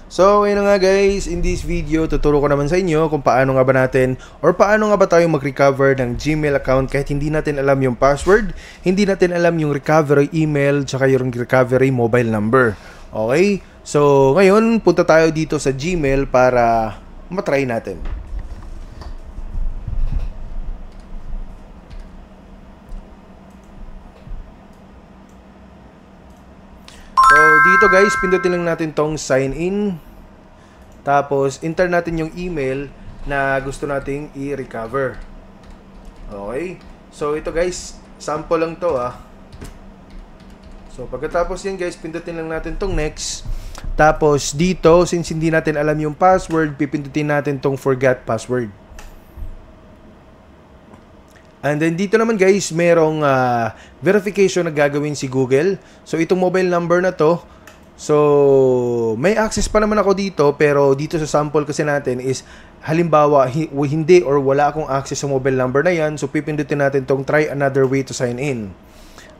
So, ayun na nga guys, in this video, tuturo ko naman sa inyo kung paano nga ba natin or paano nga ba tayo mag-recover ng Gmail account kahit hindi natin alam yung password, hindi natin alam yung recovery email, tsaka yung recovery mobile number. Okay? So, ngayon, punta tayo dito sa Gmail para matry natin. So, dito guys, pindutin lang natin tong sign in. Tapos, enter natin yung email na gusto nating i-recover. Okay? So, ito guys, sample lang to So, pagkatapos yan guys, pindutin lang natin tong next. Tapos, dito, since hindi natin alam yung password, pipindutin natin tong forgot password. And then dito naman guys, merong verification na gagawin si Google. So itong mobile number na to, so may access pa naman ako dito, pero dito sa sample kasi natin is halimbawa hindi or wala akong access sa mobile number na yan, so pipindutin natin tong try another way to sign in.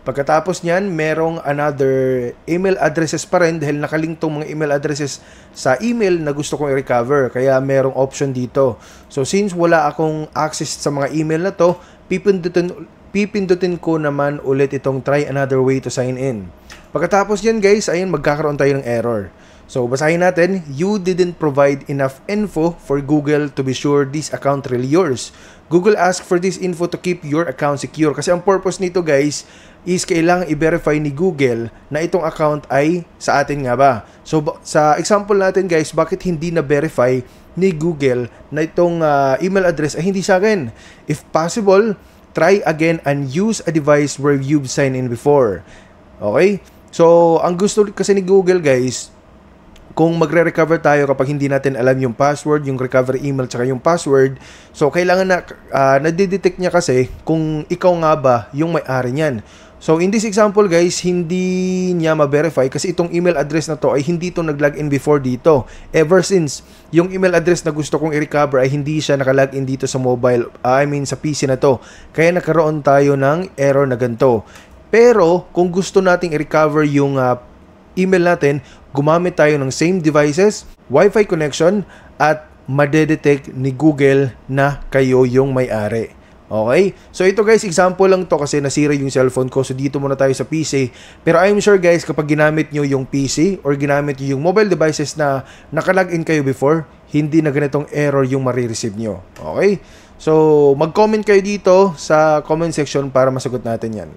Pagkatapos niyan, merong another email addresses pa rin dahil nakalink tong mga email addresses sa email na gusto kong i-recover. Kaya merong option dito. So since wala akong access sa mga email na to, pipindutin ko naman ulit itong try another way to sign in. Pagkatapos yan guys, ayun, magkakaroon tayo ng error. So basahin natin, you didn't provide enough info for Google to be sure this account really yours. Google asked for this info to keep your account secure. Kasi ang purpose nito guys is kailangan i-verify ni Google na itong account ay sa atin nga ba. So sa example natin guys, bakit hindi na-verify ni Google na itong email address ay hindi sa akin? If possible, try again and use a device where you've signed in before. Okay? So ang gusto kasi ni Google guys, kung magre-recover tayo kapag hindi natin alam yung password, yung recovery email, tsaka yung password, so kailangan na nadidetect niya kasi kung ikaw nga ba yung may-ari niyan. So in this example guys, hindi niya ma-verify kasi itong email address na to ay hindi to nag-login before dito. Ever since yung email address na gusto kong i-recover ay hindi siya naka-login dito sa mobile, sa PC na to. Kaya nagkaroon tayo ng error na ganito. Pero kung gusto nating i-recover yung email natin, gumamit tayo ng same devices, Wi-Fi connection, at madedetect ni Google na kayo yung may-ari. Okay? So ito guys, example lang to kasi nasira yung cellphone ko. So dito muna tayo sa PC. Pero I'm sure guys, kapag ginamit nyo yung PC or ginamit nyo yung mobile devices na nakalagin kayo before, hindi na ganitong error yung marireceive nyo. Okay? So mag-comment kayo dito sa comment section para masagot natin yan.